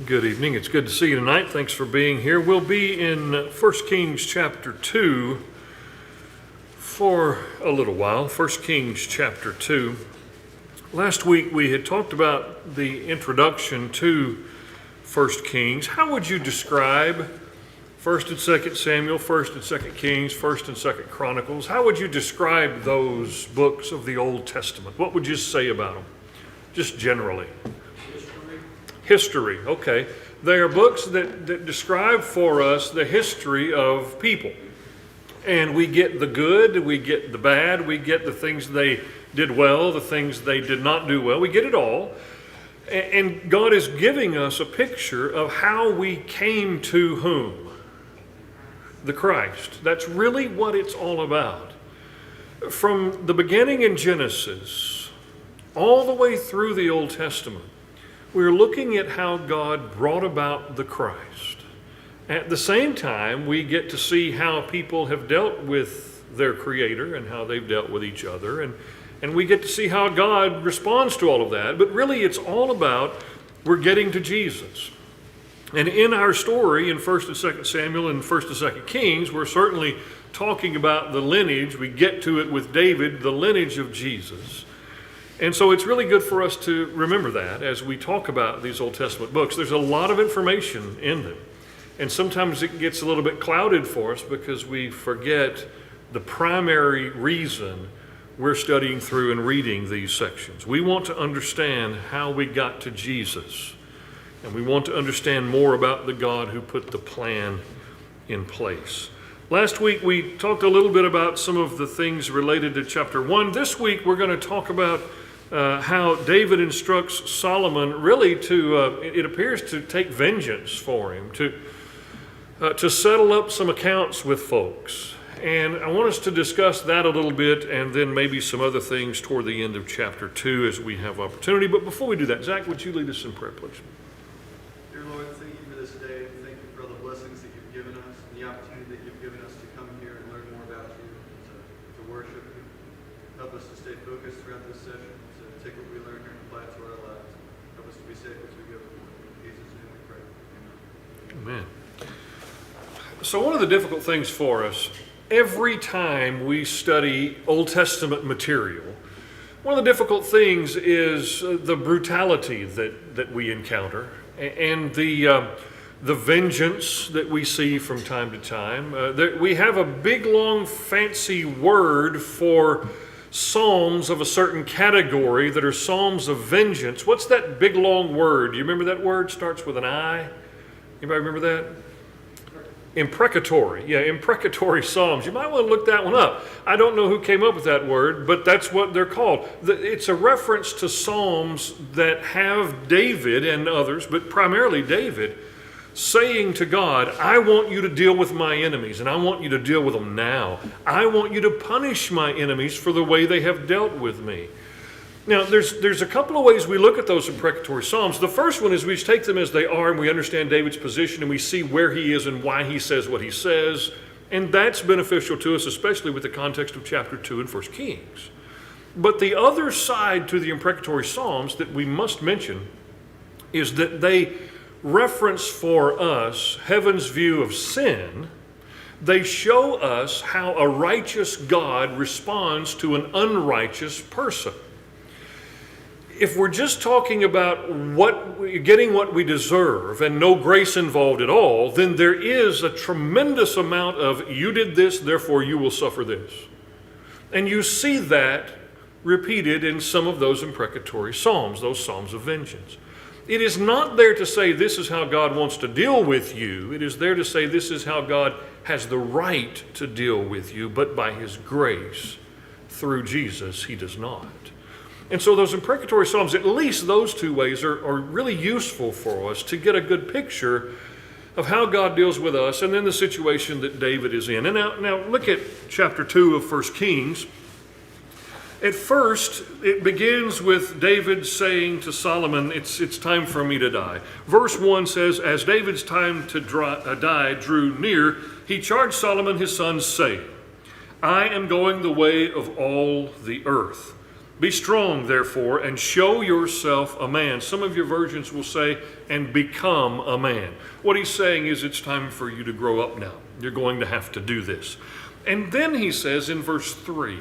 Good evening. It's good to see you tonight. Thanks for being here. We'll be in 1 Kings chapter 2 for a little while. 1 Kings chapter 2. Last week we had talked about the introduction to 1 Kings. How would you describe 1st and 2nd Samuel, 1st and 2nd Kings, 1st and 2nd Chronicles? How would you describe those books of the Old Testament? What would you say about them, just generally? History, okay. They are books that describe for us the history of people. And we get the good, we get the bad, we get the things they did well, the things they did not do well. We get it all. And God is giving us a picture of how we came to whom? The Christ. That's really what it's all about. From the beginning in Genesis, all the way through the Old Testament, we're looking at how God brought about the Christ. At the same time, we get to see how people have dealt with their Creator and how they've dealt with each other. And we get to see how God responds to all of that. But really, it's all about we're getting to Jesus. And in our story in 1st and 2nd Samuel and 1st and 2nd Kings, we're certainly talking about the lineage. We get to it with David, the lineage of Jesus. And so it's really good for us to remember that as we talk about these Old Testament books. There's a lot of information in them. And sometimes it gets a little bit clouded for us because we forget the primary reason we're studying through and reading these sections. We want to understand how we got to Jesus. And we want to understand more about the God who put the plan in place. Last week we talked a little bit about some of the things related to chapter 1. This week we're going to talk about how David instructs Solomon really to, it appears to take vengeance for him, to settle up some accounts with folks. And I want us to discuss that a little bit and then maybe some other things toward the end of chapter 2 as we have opportunity. But before we do that, Zach, would you lead us in prayer, please? Dear Lord, thank you for this day. Thank you for all the blessings that you've given us and the opportunity that you've given us to come here and learn more about you, to worship you. Help us to stay focused throughout this session. Take what we learn here and apply it to our lives. Help us to be safe as we go forward. In Jesus' name we pray. Amen. Amen. So one of the difficult things for us, every time we study Old Testament material, one of the difficult things is the brutality that we encounter and the vengeance that we see from time to time. We have a big, long, fancy word for psalms of a certain category that are psalms of vengeance. What's that big long word? Do you remember that word? Starts with an I. Anybody remember that? Imprecatory. Yeah, imprecatory psalms. You might want to look that one up. I don't know who came up with that word, but that's what they're called. It's a reference to psalms that have David and others, but primarily David, saying to God, I want you to deal with my enemies, and I want you to deal with them now. I want you to punish my enemies for the way they have dealt with me. Now, there's a couple of ways we look at those imprecatory psalms. The first one is we take them as they are, and we understand David's position, and we see where he is and why he says what he says, and that's beneficial to us, especially with the context of chapter 2 in 1 Kings. But the other side to the imprecatory psalms that we must mention is that they reference for us heaven's view of sin. They show us how a righteous God responds to an unrighteous person. If we're just talking about getting what we deserve and no grace involved at all, then there is a tremendous amount of you did this, therefore you will suffer this. And you see that repeated in some of those imprecatory psalms, those psalms of vengeance. It is not there to say this is how God wants to deal with you. It is there to say this is how God has the right to deal with you, but by his grace through Jesus, he does not. And so those imprecatory psalms, at least those two ways, are really useful for us to get a good picture of how God deals with us and then the situation that David is in. And now look at chapter 2 of 1 Kings. At first, it begins with David saying to Solomon, it's time for me to die. Verse 1 says, as David's time to die drew near, he charged Solomon his son, saying, I am going the way of all the earth. Be strong, therefore, and show yourself a man. Some of your versions will say, and become a man. What he's saying is it's time for you to grow up now. You're going to have to do this. And then he says in verse 3,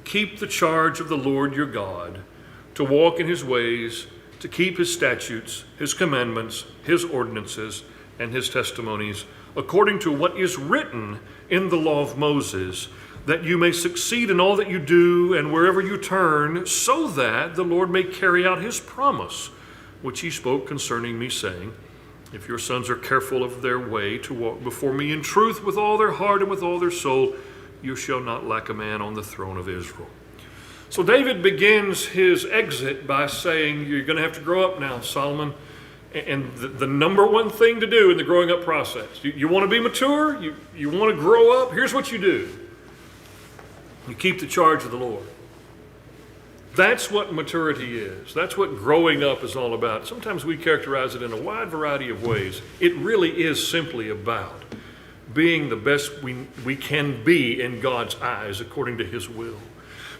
keep the charge of the Lord your God, to walk in his ways, to keep his statutes, his commandments, his ordinances, and his testimonies, according to what is written in the law of Moses, that you may succeed in all that you do and wherever you turn, so that the Lord may carry out his promise, which he spoke concerning me, saying, if your sons are careful of their way to walk before me in truth with all their heart and with all their soul, you shall not lack a man on the throne of Israel. So David begins his exit by saying, you're going to have to grow up now, Solomon. And the number one thing to do in the growing up process, you want to be mature, you want to grow up, here's what you do. You keep the charge of the Lord. That's what maturity is. That's what growing up is all about. Sometimes we characterize it in a wide variety of ways. It really is simply about being the best we can be in God's eyes according to his will.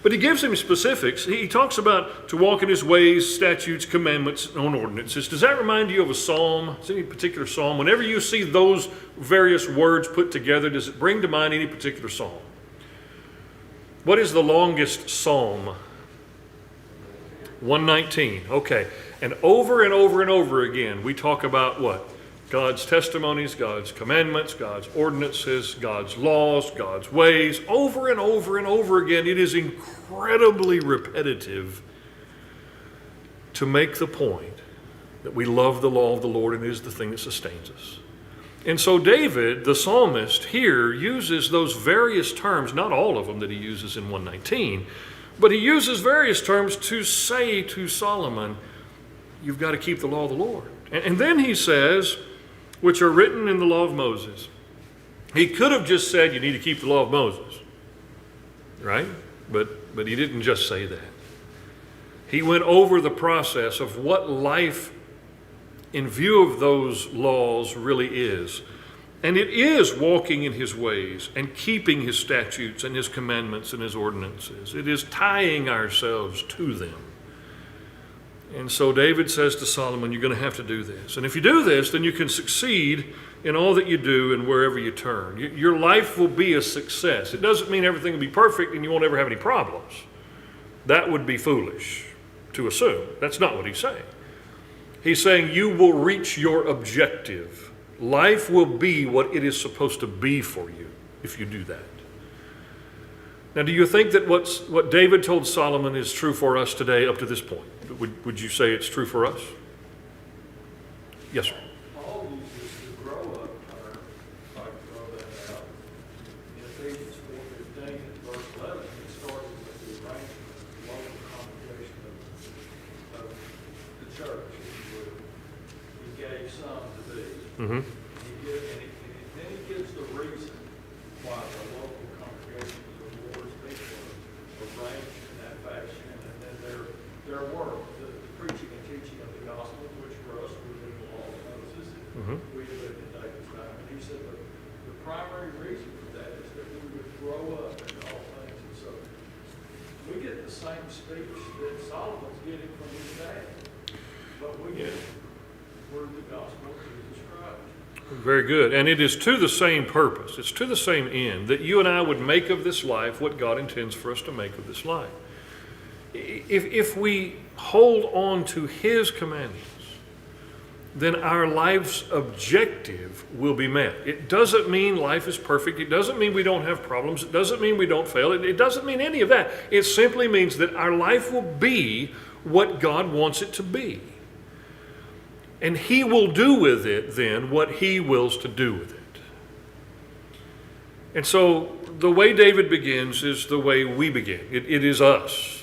But he gives him specifics. He talks about to walk in his ways, statutes, commandments, and ordinances. Does that remind you of a psalm? Is any particular psalm? Whenever you see those various words put together, does it bring to mind any particular psalm? What is the longest psalm? 119. Okay. And over and over again, we talk about what? God's testimonies, God's commandments, God's ordinances, God's laws, God's ways. Over and over again, it is incredibly repetitive to make the point that we love the law of the Lord and it is the thing that sustains us. And so David, the psalmist, here uses those various terms, not all of them that he uses in 119, but he uses various terms to say to Solomon, you've got to keep the law of the Lord. And then he says, which are written in the law of Moses. He could have just said, you need to keep the law of Moses, right? But he didn't just say that. He went over the process of what life in view of those laws really is. And it is walking in his ways and keeping his statutes and his commandments and his ordinances. It is tying ourselves to them. And so David says to Solomon, you're going to have to do this. And if you do this, then you can succeed in all that you do and wherever you turn. Your life will be a success. It doesn't mean everything will be perfect and you won't ever have any problems. That would be foolish to assume. That's not what he's saying. He's saying you will reach your objective. Life will be what it is supposed to be for you if you do that. Now, do you think that what David told Solomon is true for us today up to this point? Would you say it's true for us? Yes, sir. Paul uses the grow up term, if I can throw that out. In Ephesians 4:15 and verse 11, it started with the arrangement of the local congregation of the church, if you will. He gave some to these. Mm-hmm. Then he gives the reason why the local congregation of the Lord's people are arranged in that fashion, and then their work, the preaching and teaching of the gospel, which for us we live the law of Moses, and we live in David's time. And he said the primary reason for that is that we would grow up in all things. And so we get the same speech that Solomon's getting from his dad, but we get it through the gospel of Jesus Christ. Very good. And it is to the same purpose. It's to the same end that you and I would make of this life what God intends for us to make of this life. If we hold on to his commandments, then our life's objective will be met. It doesn't mean life is perfect. It doesn't mean we don't have problems. It doesn't mean we don't fail. It doesn't mean any of that. It simply means that our life will be what God wants it to be. And he will do with it then what he wills to do with it. And so the way David begins is the way we begin. It is us.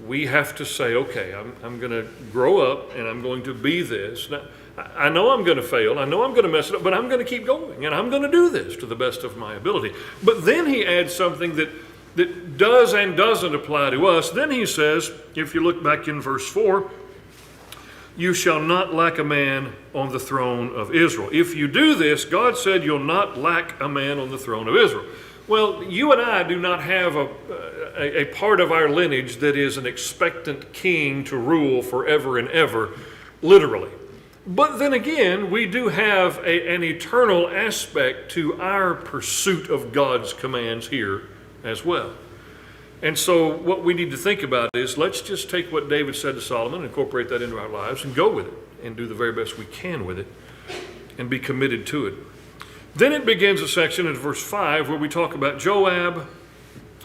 We have to say, okay, I'm going to grow up and I'm going to be this. Now, I know I'm going to fail. I know I'm going to mess it up, but I'm going to keep going. And I'm going to do this to the best of my ability. But then he adds something that does and doesn't apply to us. Then he says, if you look back in verse 4, you shall not lack a man on the throne of Israel. If you do this, God said you'll not lack a man on the throne of Israel. Well, you and I do not have a part of our lineage that is an expectant king to rule forever and ever, literally. But then again, we do have an eternal aspect to our pursuit of God's commands here as well. And so what we need to think about is, let's just take what David said to Solomon, incorporate that into our lives, and go with it, and do the very best we can with it, and be committed to it. Then it begins a section in verse 5 where we talk about Joab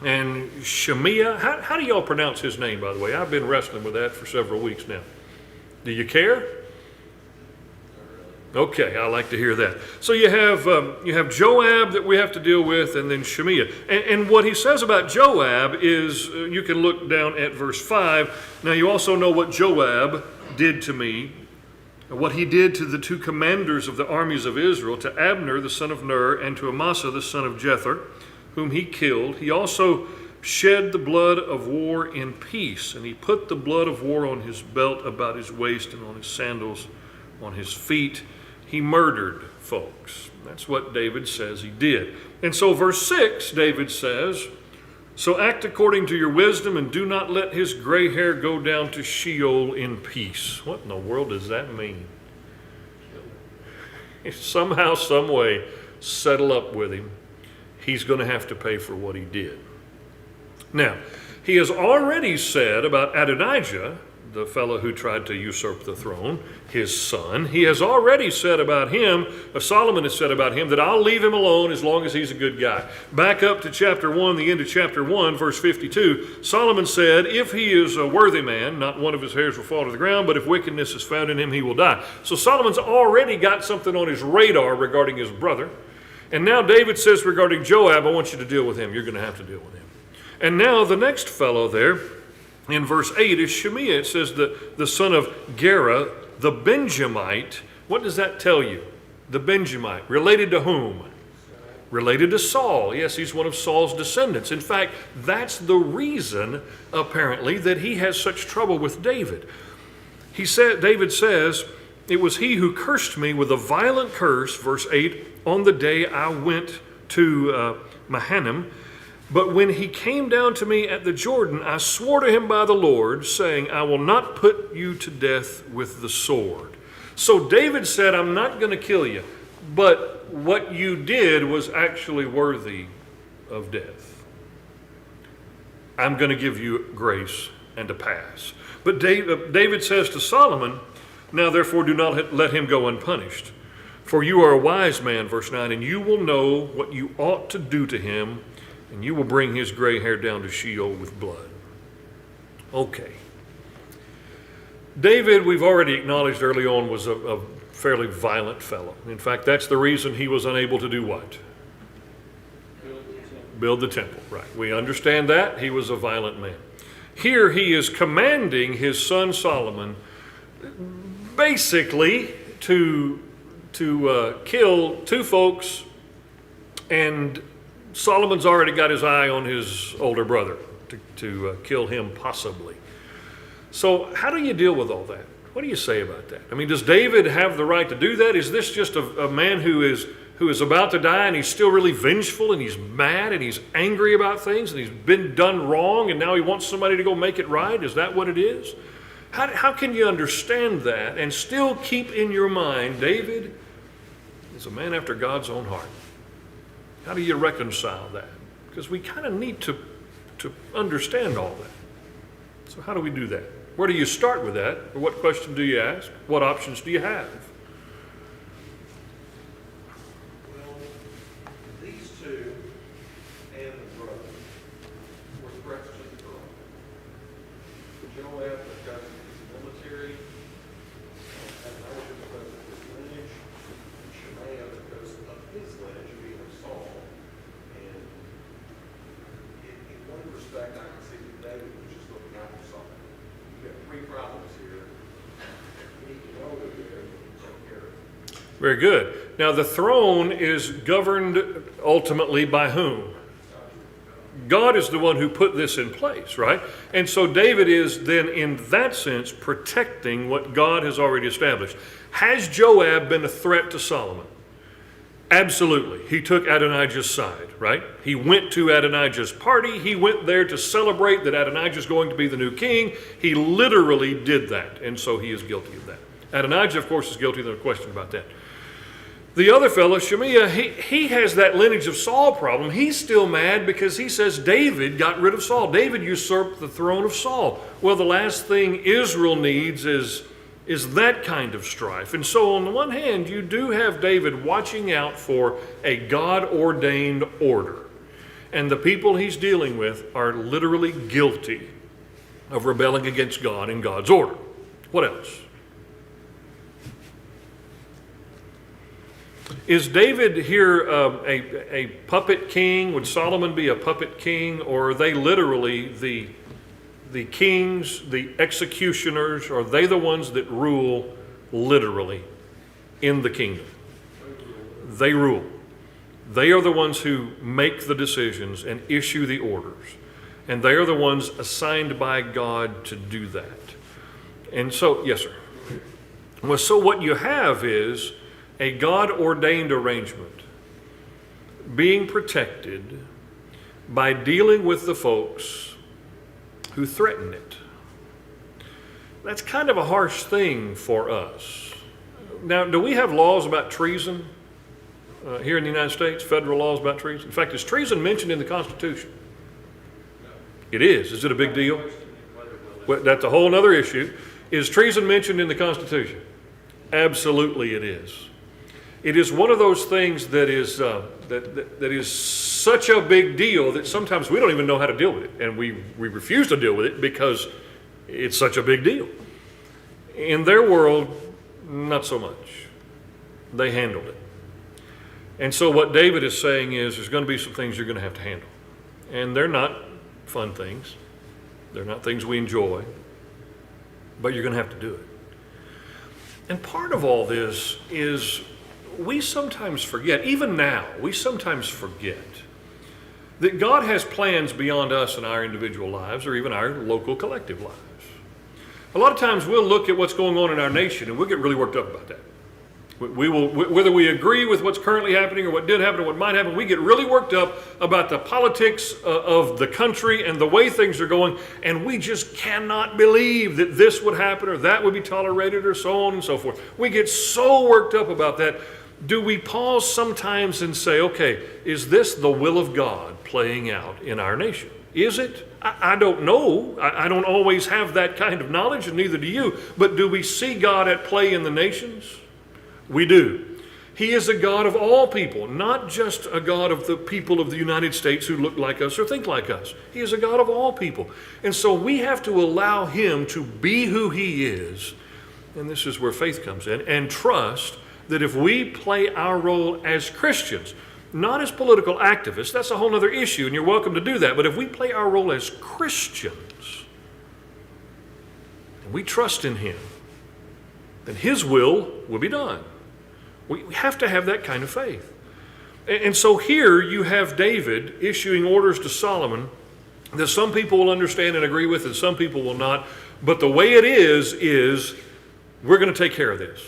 and Shemiah. How do y'all pronounce his name, by the way? I've been wrestling with that for several weeks now. Do you care? Okay, I like to hear that. So you have Joab that we have to deal with, and then Shemiah. And what he says about Joab is, you can look down at verse 5. Now you also know what Joab did to me, what he did to the two commanders of the armies of Israel, to Abner the son of Ner, and to Amasa the son of Jether, whom he killed. He also shed the blood of war in peace, and he put the blood of war on his belt about his waist and on his sandals on his feet. He murdered folks. That's what David says he did. And so verse 6, David says, so act according to your wisdom and do not let his gray hair go down to Sheol in peace. What in the world does that mean? If somehow, some way, settle up with him, he's going to have to pay for what he did. Now, he has already said about Adonijah, the fellow who tried to usurp the throne, his son, he has already said about him, Solomon has said about him, that I'll leave him alone as long as he's a good guy. Back up to chapter 1, the end of chapter 1, verse 52, Solomon said, if he is a worthy man, not one of his hairs will fall to the ground, but if wickedness is found in him, he will die. So Solomon's already got something on his radar regarding his brother. And now David says regarding Joab, I want you to deal with him. You're going to have to deal with him. And now the next fellow there, in verse 8 is Shemiah. It says the son of Gera, the Benjamite. What does that tell you? The Benjamite. Related to whom? Related to Saul. Yes, he's one of Saul's descendants. In fact, that's the reason, apparently, that he has such trouble with David. David says, it was he who cursed me with a violent curse, verse 8, on the day I went to Mahanaim. But when he came down to me at the Jordan, I swore to him by the Lord, saying, I will not put you to death with the sword. So David said, I'm not going to kill you, but what you did was actually worthy of death. I'm going to give you grace and a pass. But David says to Solomon, now therefore do not let him go unpunished. For you are a wise man, verse 9, and you will know what you ought to do to him, and you will bring his gray hair down to Sheol with blood. Okay. David, we've already acknowledged early on, was a fairly violent fellow. In fact, that's the reason he was unable to do what? Build the temple, right. We understand that. He was a violent man. Here he is commanding his son Solomon basically to kill two folks, and Solomon's already got his eye on his older brother to kill him possibly. So how do you deal with all that? What do you say about that? I mean, does David have the right to do that? Is this just a man who is about to die and he's still really vengeful and he's mad and he's angry about things and he's been done wrong and now he wants somebody to go make it right? Is that what it is? How can you understand that and still keep in your mind David is a man after God's own heart? How do you reconcile that? Because we kind of need to understand all that. So how do we do that? Where do you start with that? Or what question do you ask? What options do you have? Well, these two and the brother were threats to the throne. Joab, because of his military, Adonijah because of his lineage, and Shemaiah because of his lineage being of Saul. And in one respect, I can see that David was just looking out for Saul. You got three problems here. You need to know that they're take care of it. Very good. Now the throne is governed ultimately by whom? God is the one who put this in place, right? And so David is then in that sense protecting what God has already established. Has Joab been a threat to Solomon? Absolutely. He took Adonijah's side, right? He went to Adonijah's party. He went there to celebrate that Adonijah's going to be the new king. He literally did that, and so he is guilty of that. Adonijah, of course, is guilty. There's no question about that. The other fellow, Shemaiah, he has that lineage of Saul problem. He's still mad because he says David got rid of Saul. David usurped the throne of Saul. Well, the last thing Israel needs is that kind of strife. And so on the one hand, you do have David watching out for a God-ordained order. And the people he's dealing with are literally guilty of rebelling against God and God's order. What else? Is David here a puppet king? Would Solomon be a puppet king? Or are they literally the kings, the executioners? Are they the ones that rule literally in the kingdom? They rule. They are the ones who make the decisions and issue the orders. And they are the ones assigned by God to do that. And so, yes, sir. Well, so what you have is a God-ordained arrangement being protected by dealing with the folks who threaten it. That's kind of a harsh thing for us. Now, do we have laws about treason here in the United States, federal laws about treason? In fact, is treason mentioned in the Constitution? It is. Is it a big deal? Well, that's a whole other issue. Is treason mentioned in the Constitution? Absolutely it is. It is one of those things that is that is such a big deal that sometimes we don't even know how to deal with it, and we refuse to deal with it because it's such a big deal. In their world, not so much. They handled it. And so what David is saying is there's going to be some things you're going to have to handle. And they're not fun things. They're not things we enjoy. But you're going to have to do it. And part of all this is we sometimes forget, even now, we sometimes forget that God has plans beyond us and our individual lives or even our local collective lives. A lot of times we'll look at what's going on in our nation and we'll get really worked up about that. We will, whether we agree with what's currently happening or what did happen or what might happen, we get really worked up about the politics of the country and the way things are going, and we just cannot believe that this would happen or that would be tolerated or so on and so forth. We get so worked up about that. Do we pause sometimes and say, okay, is this the will of God playing out in our nation? Is it? I don't know. I don't always have that kind of knowledge, and neither do you. But do we see God at play in the nations? We do. He is a God of all people, not just a God of the people of the United States who look like us or think like us. He is a God of all people. And so we have to allow Him to be who He is, and this is where faith comes in, and trust that if we play our role as Christians, not as political activists, that's a whole other issue, and you're welcome to do that, but if we play our role as Christians, and we trust in Him, then His will be done. We have to have that kind of faith. And so here you have David issuing orders to Solomon that some people will understand and agree with and some people will not. But the way it is we're going to take care of this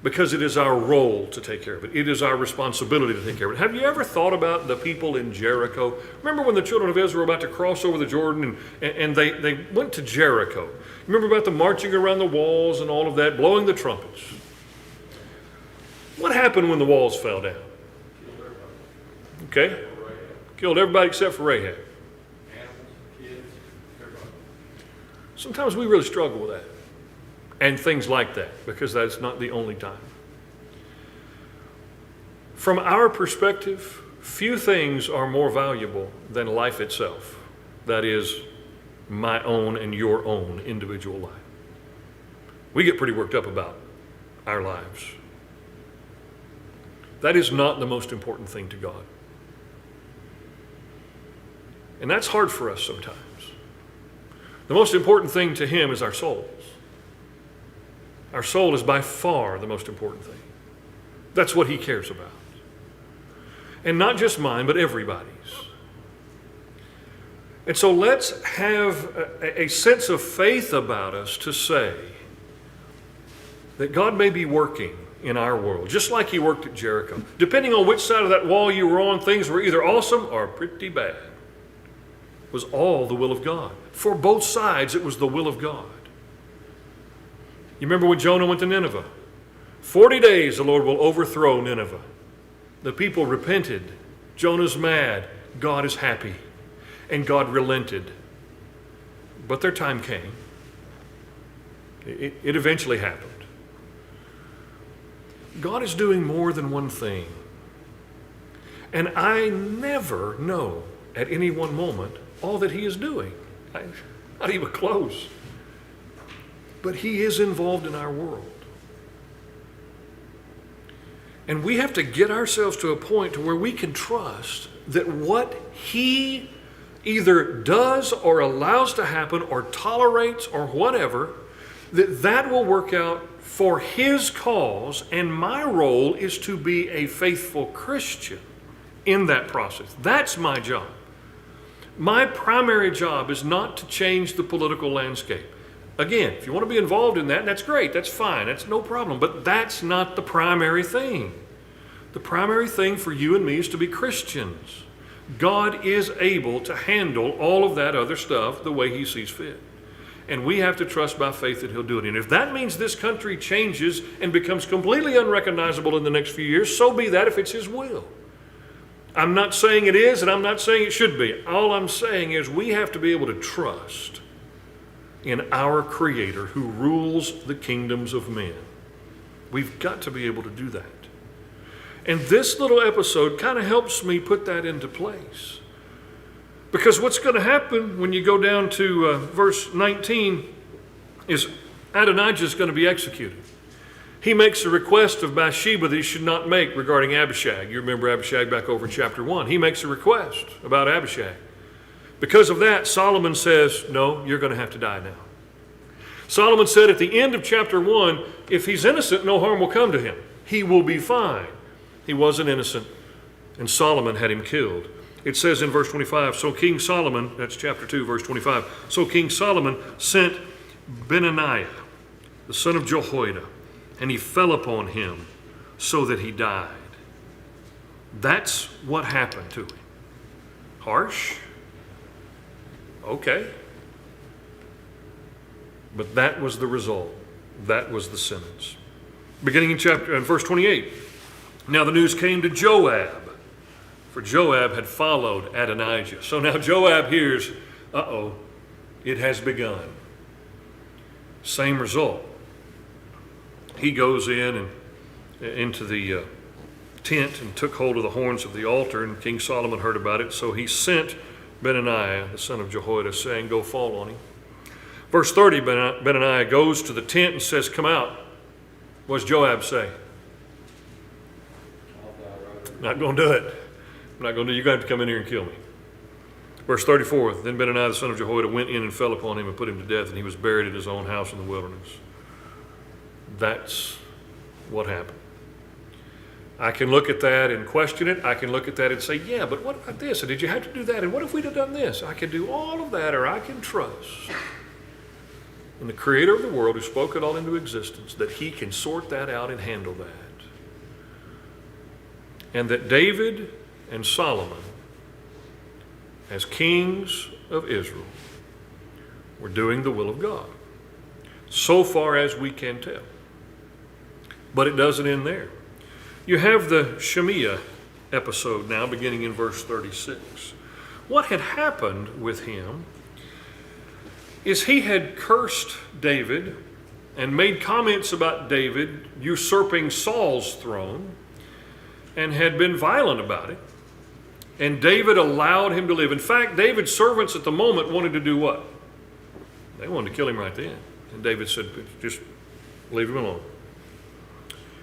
because it is our role to take care of it. It is our responsibility to take care of it. Have you ever thought about the people in Jericho? Remember when the children of Israel were about to cross over the Jordan and they went to Jericho? Remember about the marching around the walls and all of that, blowing the trumpets? What happened when the walls fell down? Okay? Killed everybody except for Rahab. Sometimes we really struggle with that and things like that because that's not the only time. From our perspective, few things are more valuable than life itself. That is, my own and your own individual life. We get pretty worked up about our lives. That is not the most important thing to God. And that's hard for us sometimes. The most important thing to Him is our souls. Our soul is by far the most important thing. That's what He cares about. And not just mine, but everybody's. And so let's have a sense of faith about us to say that God may be working in our world, just like he worked at Jericho. Depending on which side of that wall you were on, things were either awesome or pretty bad. It was all the will of God. For both sides, it was the will of God. You remember when Jonah went to Nineveh? 40 days the Lord will overthrow Nineveh. The people repented. Jonah's mad. God is happy. And God relented. But their time came. It eventually happened. God is doing more than one thing. And I never know at any one moment all that he is doing. Not even close. But he is involved in our world. And we have to get ourselves to a point to where we can trust that what he either does or allows to happen or tolerates or whatever, that will work out for his cause, and my role is to be a faithful Christian in that process. That's my job. My primary job is not to change the political landscape. Again, if you want to be involved in that, that's great, that's fine, that's no problem, but that's not the primary thing. The primary thing for you and me is to be Christians. God is able to handle all of that other stuff the way he sees fit. And we have to trust by faith that he'll do it. And if that means this country changes and becomes completely unrecognizable in the next few years, so be that if it's his will. I'm not saying it is, and I'm not saying it should be. All I'm saying is we have to be able to trust in our Creator who rules the kingdoms of men. We've got to be able to do that. And this little episode kind of helps me put that into place. Because what's going to happen when you go down to verse 19 is Adonijah is going to be executed. He makes a request of Bathsheba that he should not make regarding Abishag. You remember Abishag back over in chapter 1. He makes a request about Abishag. Because of that, Solomon says, no, you're going to have to die now. Solomon said at the end of chapter 1, if he's innocent, no harm will come to him. He will be fine. He wasn't innocent, and Solomon had him killed. It says in verse 25, so King Solomon, that's chapter 2, verse 25, so King Solomon sent Benaiah, the son of Jehoiada, and he fell upon him so that he died. That's what happened to him. Harsh? Okay. But that was the result. That was the sentence. Beginning in verse 28. Now the news came to Joab, for Joab had followed Adonijah. So now Joab hears, it has begun. Same result. He goes in and into the tent and took hold of the horns of the altar, and King Solomon heard about it. So he sent Benaiah, the son of Jehoiada, saying, go fall on him. Verse 30, Benaiah goes to the tent and says, come out. What does Joab say? Not going to do it. I'm not going to do it. You're going to have to come in here and kill me. Verse 34, then Benaiah the son of Jehoiada went in and fell upon him and put him to death, and he was buried in his own house in the wilderness. That's what happened. I can look at that and question it. I can look at that and say, yeah, but what about this? And did you have to do that? And what if we'd have done this? I can do all of that, or I can trust in the Creator of the world who spoke it all into existence, that he can sort that out and handle that. And that David and Solomon, as kings of Israel, were doing the will of God, so far as we can tell. But it doesn't end there. You have the Shemiah episode now, beginning in verse 36. What had happened with him is he had cursed David and made comments about David usurping Saul's throne, and had been violent about it. And David allowed him to live. In fact, David's servants at the moment wanted to do what? They wanted to kill him right then. And David said, just leave him alone.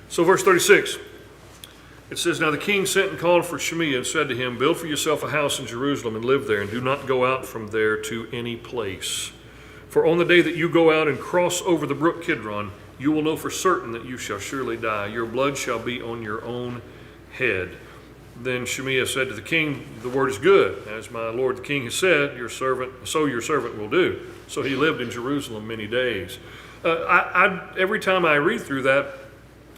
So verse 36, it says, now the king sent and called for Shemiah and said to him, build for yourself a house in Jerusalem and live there, and do not go out from there to any place. For on the day that you go out and cross over the brook Kidron, you will know for certain that you shall surely die. Your blood shall be on your own head. Then Shemiah said to the king, the word is good. As my lord the king has said, your servant will do. So he lived in Jerusalem many days. Every time I read through that,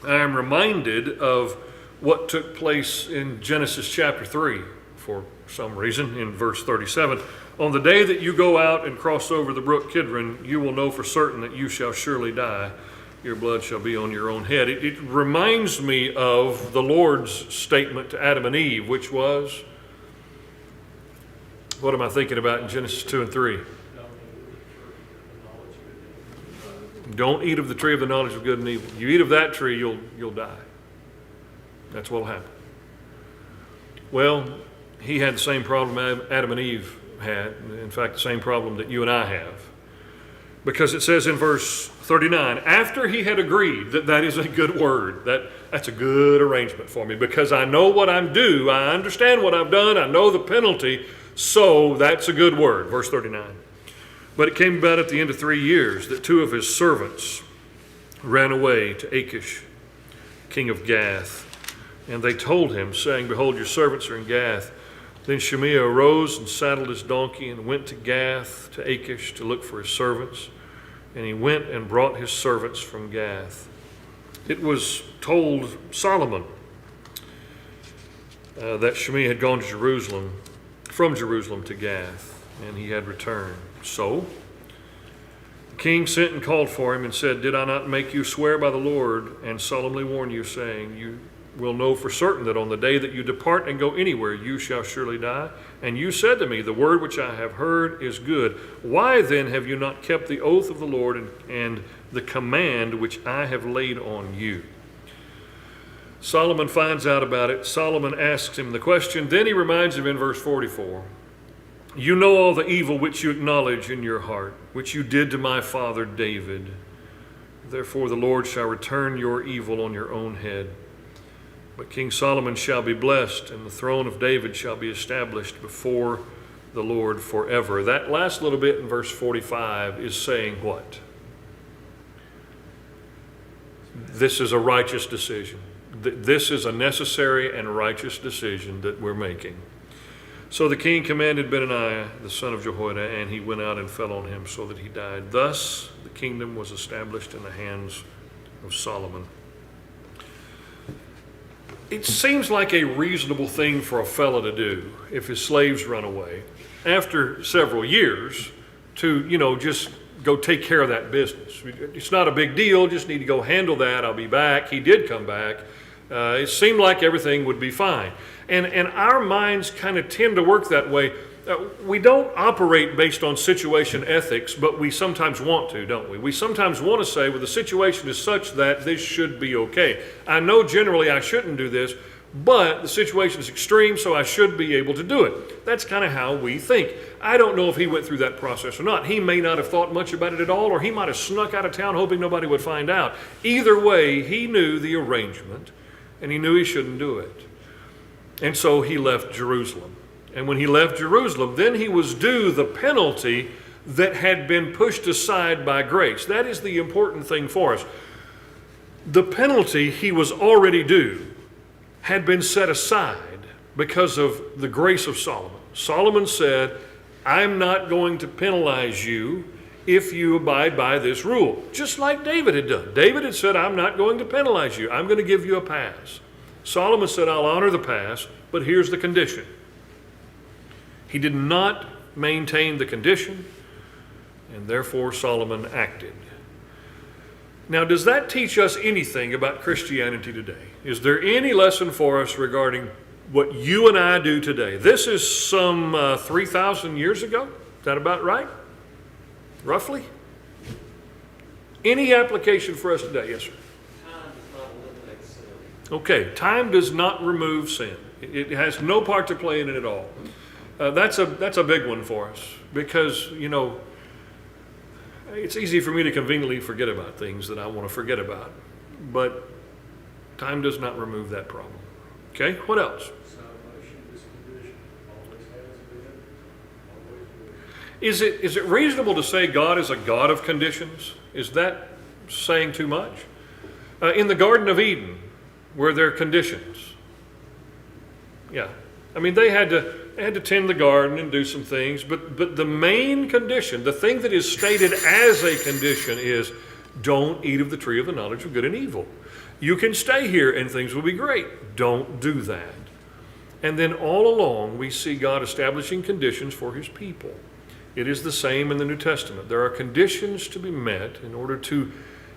I am reminded of what took place in Genesis chapter 3 for some reason in verse 37. On the day that you go out and cross over the brook Kidron, you will know for certain that you shall surely die. Your blood shall be on your own head. It reminds me of the Lord's statement to Adam and Eve, which was, what am I thinking about in Genesis 2 and 3? Don't eat of the tree of the knowledge of good and evil. You eat of that tree, you'll die. That's what will happen. Well, he had the same problem Adam and Eve had. In fact, the same problem that you and I have. Because it says in verse 39, after he had agreed that that is a good word, that's a good arrangement for me, because I know what I'm due, I understand what I've done, I know the penalty, so that's a good word. Verse 39. But it came about at the end of 3 years that 2 of his servants ran away to Achish, king of Gath. And they told him, saying, behold, your servants are in Gath. Then Shimei arose and saddled his donkey and went to Gath, to Achish, to look for his servants. And he went and brought his servants from Gath. It was told Solomon that Shimei had gone to Jerusalem, from Jerusalem to Gath, and he had returned. So the king sent and called for him and said, did I not make you swear by the Lord and solemnly warn you, saying, you will know for certain that on the day that you depart and go anywhere, you shall surely die? And you said to me, the word which I have heard is good. Why then have you not kept the oath of the Lord and the command which I have laid on you? Solomon finds out about it. Solomon asks him the question. Then he reminds him in verse 44, you know all the evil which you acknowledge in your heart, which you did to my father David. Therefore the Lord shall return your evil on your own head. But King Solomon shall be blessed, and the throne of David shall be established before the Lord forever. That last little bit in verse 45 is saying what? This is a righteous decision. This is a necessary and righteous decision that we're making. So the king commanded Benaiah, the son of Jehoiada, and he went out and fell on him so that he died. Thus the kingdom was established in the hands of Solomon. It seems like a reasonable thing for a fellow to do if his slaves run away after several years to, just go take care of that business. It's not a big deal, just need to go handle that, I'll be back. He did come back. It seemed like everything would be fine. And our minds kind of tend to work that way. We don't operate based on situation ethics, but we sometimes want to, don't we? We sometimes want to say, well, the situation is such that this should be okay. I know generally I shouldn't do this, but the situation is extreme, so I should be able to do it. That's kind of how we think. I don't know if he went through that process or not. He may not have thought much about it at all, or he might have snuck out of town hoping nobody would find out. Either way, he knew the arrangement, and he knew he shouldn't do it. And so he left Jerusalem. And when he left Jerusalem, then he was due the penalty that had been pushed aside by grace. That is the important thing for us. The penalty he was already due had been set aside because of the grace of Solomon. Solomon said, I'm not going to penalize you if you abide by this rule. Just like David had done. David had said, I'm not going to penalize you. I'm going to give you a pass. Solomon said, I'll honor the pass, but here's the condition. He did not maintain the condition, and therefore Solomon acted. Now, does that teach us anything about Christianity today? Is there any lesson for us regarding what you and I do today? This is some 3,000 years ago. Is that about right? Roughly? Any application for us today? Yes, sir. Time does not eliminate sin. Okay, time does not remove sin. It has no part to play in it at all. That's a big one for us because, it's easy for me to conveniently forget about things that I want to forget about. But time does not remove that problem. Okay, what else? Salvation is condition. Always has been, always will. Is it reasonable to say God is a God of conditions? Is that saying too much? In the Garden of Eden, were there conditions? Yeah. I mean, they had to tend the garden and do some things, but the main condition, the thing that is stated as a condition is, Don't eat of the tree of the knowledge of good and evil. You can stay here and things will be great. Don't do that. And then all along, we see God establishing conditions for his people. It is the same in the New Testament. There are conditions to be met in order to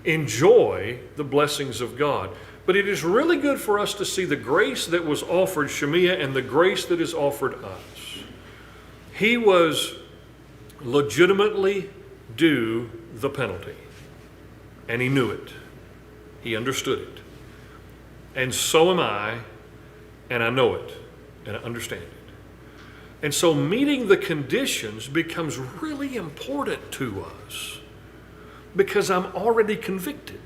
enjoy the blessings of God. But it is really good for us to see the grace that was offered Shemiah and the grace that is offered us. He was legitimately due the penalty, and he knew it. He understood it. And so am I, and I know it, and I understand it. And so meeting the conditions becomes really important to us because I'm already convicted.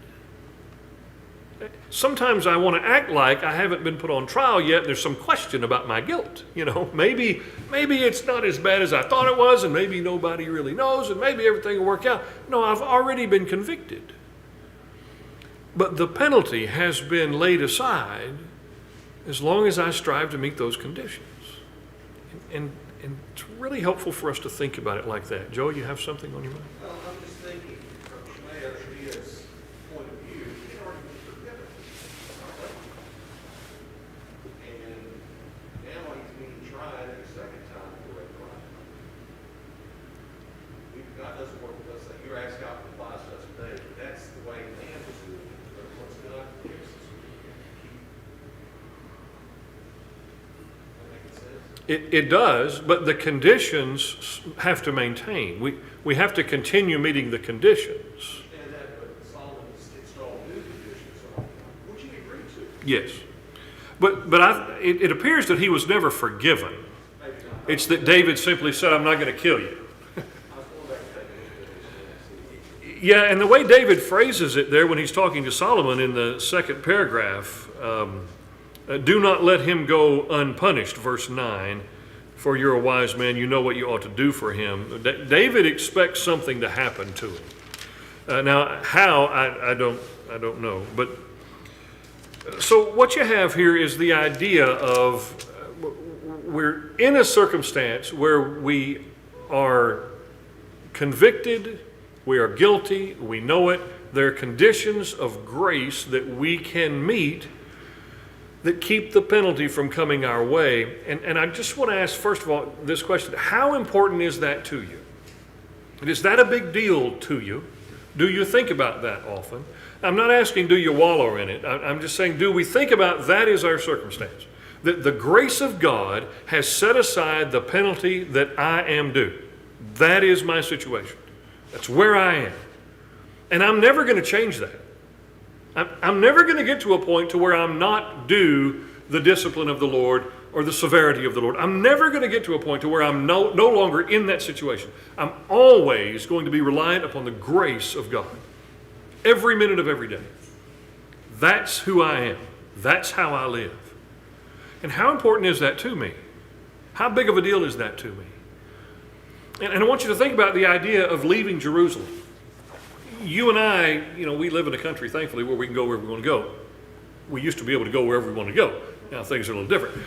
Sometimes I want to act like I haven't been put on trial yet and there's some question about my guilt. You know, maybe it's not as bad as I thought it was, and maybe nobody really knows, and maybe everything will work out. No, I've already been convicted. But the penalty has been laid aside as long as I strive to meet those conditions. And it's really helpful for us to think about it like that. Joe, you have something on your mind? Well, I'm just thinking from Shemiah's point of view, he had already been forgiven. And now he's being tried a second time for a crime. God doesn't work with us, like you're asking God to apply to us today, but that's the way man was doing it. But what's God gives us, we can keep. That making sense? It does, but the conditions have to maintain. We have to continue meeting the conditions. And that, but Solomon installed new conditions on, which he agreed to. Yes. But it appears that he was never forgiven. Maybe not. It's that David simply said, I'm not going to kill you. I was going back to that. Yeah, and the way David phrases it there when he's talking to Solomon in the second paragraph, do not let him go unpunished, verse 9, for you're a wise man, you know what you ought to do for him. David expects something to happen to him. Now, how, I don't know. But so what you have here is the idea of we're in a circumstance where we are convicted, we are guilty, we know it. There are conditions of grace that we can meet that keep the penalty from coming our way. And I just want to ask, first of all, this question: how important is that to you? Is that a big deal to you? Do you think about that often? I'm not asking, do you wallow in it? I'm just saying, do we think about that is our circumstance? That the grace of God has set aside the penalty that I am due. That is my situation. That's where I am. And I'm never going to change that. I'm never going to get to a point to where I'm not due the discipline of the Lord or the severity of the Lord. I'm never going to get to a point to where I'm no longer in that situation. I'm always going to be reliant upon the grace of God. Every minute of every day. That's who I am. That's how I live. And how important is that to me? How big of a deal is that to me? And I want you to think about the idea of leaving Jerusalem. You and I, we live in a country, thankfully, where we can go wherever we want to go. We used to be able to go wherever we want to go. Now things are a little different.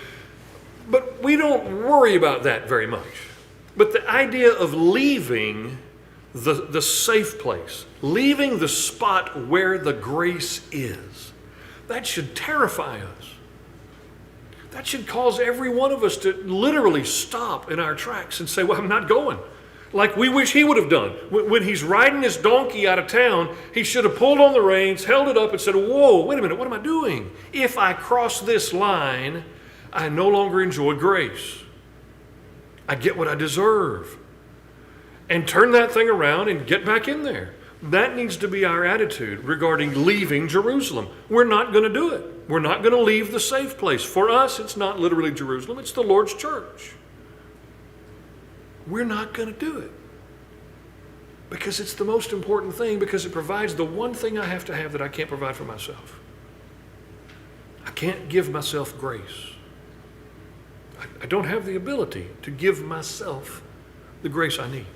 But we don't worry about that very much. But the idea of leaving the safe place, leaving the spot where the grace is, that should terrify us. That should cause every one of us to literally stop in our tracks and say, well, I'm not going. Like we wish he would have done. When he's riding his donkey out of town, he should have pulled on the reins, held it up, and said, whoa, wait a minute, what am I doing? If I cross this line, I no longer enjoy grace. I get what I deserve. And turn that thing around and get back in there. That needs to be our attitude regarding leaving Jerusalem. We're not going to do it. We're not going to leave the safe place. For us, it's not literally Jerusalem, it's the Lord's church. We're not going to do it. Because it's the most important thing, because it provides the one thing I have to have that I can't provide for myself. I can't give myself grace. I don't have the ability to give myself the grace I need.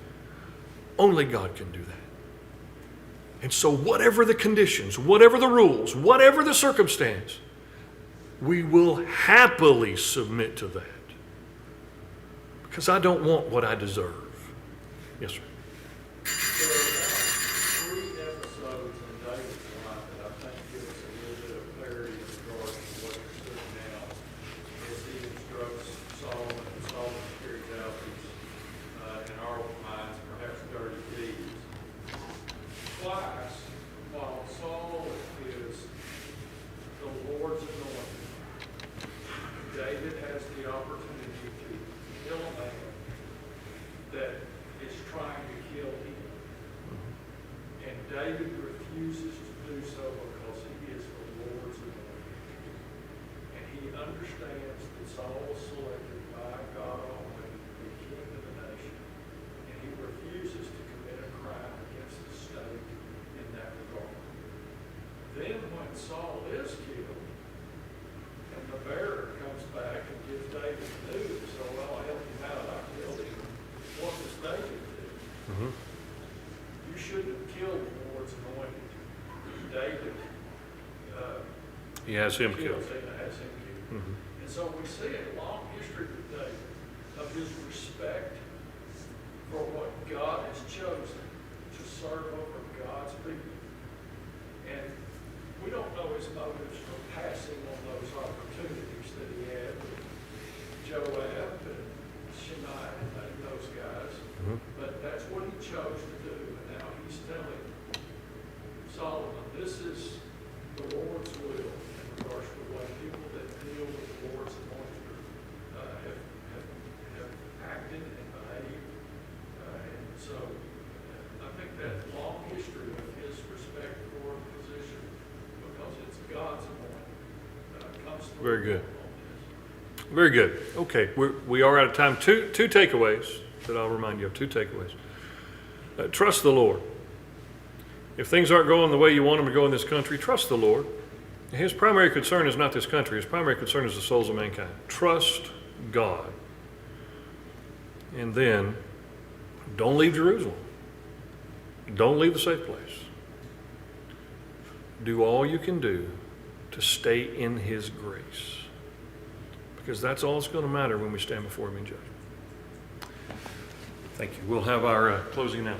Only God can do that. And so whatever the conditions, whatever the rules, whatever the circumstance, we will happily submit to that. Because I don't want what I deserve. Yes, sir. There are about 3 episodes in David's life that I think gives us a little bit of clarity in regards to what you're seeing now as he instructs Solomon, and Solomon carries out these, in our minds, perhaps dirty deeds. Twice, while Saul is the Lord's anointed, David has the opportunity to kill a man that is trying to kill him. And David refuses to do so because he is the Lord's anointed. And he understands that Saul was selected by God Almighty to be king of the nation. And he refuses to commit a crime against the state in that regard. Then when Saul is killed, and the bearer comes back and gives David the news, so well, I helped him out, I killed him. What does David do? Mhm. You shouldn't have killed the Lord's anointed. David He has him killed. kills him and has him killed. Mhm. And so we see a long history with David of his respect for what God has chosen to serve over God's people. And we don't know his motives for passing on those opportunities that he had with Joab and Shimei and those guys. Mhm. But that's what he chose to do. And now he's telling Solomon, this is the Lord's will in regards to the way people that deal with the Lord's anointed have acted and behaved. And so I think that long history of his respect for the position, because it's God's anointing, comes through. Very good. on this. Very good. Okay, we are out of time. Two takeaways that I'll remind you of. Two takeaways. Trust the Lord. If things aren't going the way you want them to go in this country, trust the Lord. His primary concern is not this country. His primary concern is the souls of mankind. Trust God. And then, don't leave Jerusalem. Don't leave the safe place. Do all you can do to stay in His grace. Because that's all that's going to matter when we stand before Him in judgment. Thank you. We'll have our closing announcement.